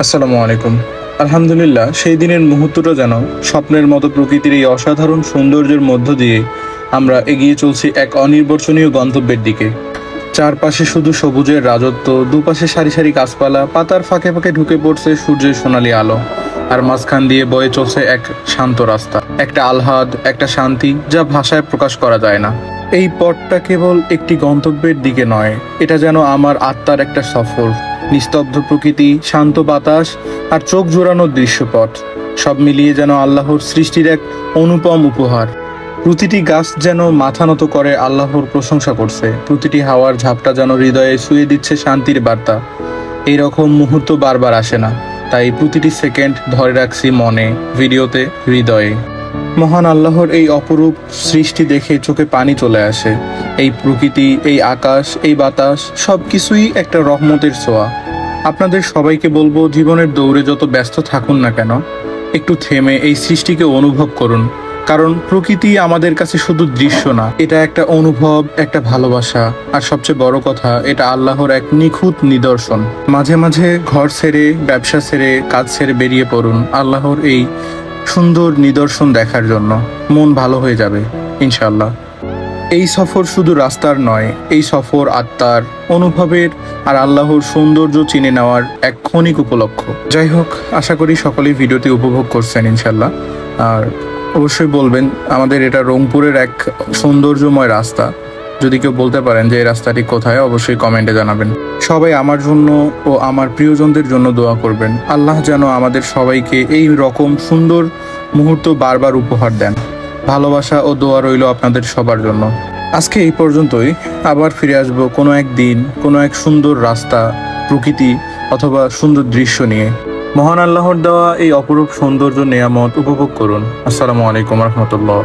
আসসালামু আলাইকুম। আলহামদুলিল্লাহ, সেই দিনের মুহূর্তটা যেন স্বপ্নের মতো। প্রকৃতির এই অসাধারণ সৌন্দর্যের মধ্য দিয়ে আমরা এগিয়ে চলছি এক অনির্বচনীয় গন্তব্যের দিকে। চারপাশে শুধু সবুজের রাজত্ব, দুপাশে সারি সারি গাছপালা, পাতার ফাঁকে ফাঁকে ঢুকে পড়ছে সূর্যের সোনালী আলো, আর মাঝখান দিয়ে বয়ে চলছে এক শান্ত রাস্তা। একটা আহ্লাদ, একটা শান্তি যা ভাষায় প্রকাশ করা যায় না। এই পথটা কেবল একটি গন্তব্যের দিকে নয়, এটা যেন আমার আত্মার একটা সফর। নিস্তব্ধ প্রকৃতি, শান্ত বাতাস আর চোখ জোড়ানো দৃশ্যপট, সব মিলিয়ে যেন আল্লাহর সৃষ্টির এক অনুপম উপহার। প্রতিটি গাছ যেন মাথা নত করে আল্লাহর প্রশংসা করছে, প্রতিটি হাওয়ার ঝাপটা যেন হৃদয়ে ছুঁয়ে দিচ্ছে শান্তির বার্তা। এইরকম মুহূর্ত বারবার আসে না, তাই প্রতিটি সেকেন্ড ধরে রাখছি মনে, ভিডিওতে, হৃদয়ে। মহান আল্লাহর এই অপরূপ সৃষ্টি দেখে চোখে পানি চলে আসে। এই প্রকৃতি, এই আকাশ, এই বাতাস, সব কিছুই একটা রহমতের ছোঁয়া। আপনাদের সবাইকে বলবো, জীবনের দৌড়ে যত ব্যস্ত থাকুন না কেন, একটু থেমে এই সৃষ্টিকে অনুভব করুন। কারণ প্রকৃতি আমাদের কাছে শুধু দৃশ্য না, এটা একটা অনুভব, একটা ভালোবাসা, আর সবচেয়ে বড় কথা, এটা আল্লাহর এক নিখুঁত নিদর্শন। মাঝে মাঝে ঘর ছেড়ে, ব্যবসা ছেড়ে, কাজ ছেড়ে বেরিয়ে পড়ুন আল্লাহর এই সুন্দর নিদর্শন দেখার জন্য। মন ভালো হয়ে যাবে ইনশাল্লাহ। এই সফর শুধু রাস্তার নয়, এই সফর আত্মার, অনুভবের আর আল্লাহর সৌন্দর্য চিনে নেওয়ার এক ক্ষণিক উপলক্ষ। যাই হোক, আশা করি সকলেই ভিডিওটি উপভোগ করছেন ইনশাল্লাহ। আর অবশ্যই বলবেন, আমাদের এটা রংপুরের এক সৌন্দর্যময় রাস্তা। যদি কেউ বলতে পারেন যে এই রাস্তাটি কোথায়, অবশ্যই কমেন্টে জানাবেন। সবাই আমার জন্য ও আমার প্রিয়জনদের জন্য দোয়া করবেন। আল্লাহ যেন আমাদের সবাইকে এই রকম সুন্দর মুহূর্ত বারবার উপহার দেন। ভালোবাসা ও দোয়া রইল আপনাদের সবার জন্য। আজকে এই পর্যন্তই। আবার ফিরে আসবো কোনো এক দিন, কোনো এক সুন্দর রাস্তা, প্রকৃতি অথবা সুন্দর দৃশ্য নিয়ে। মহান আল্লাহর দেওয়া এই অপরূপ সৌন্দর্য নেয়ামত উপভোগ করুন। আসসালামু আলাইকুম রহমতুল্লাহ।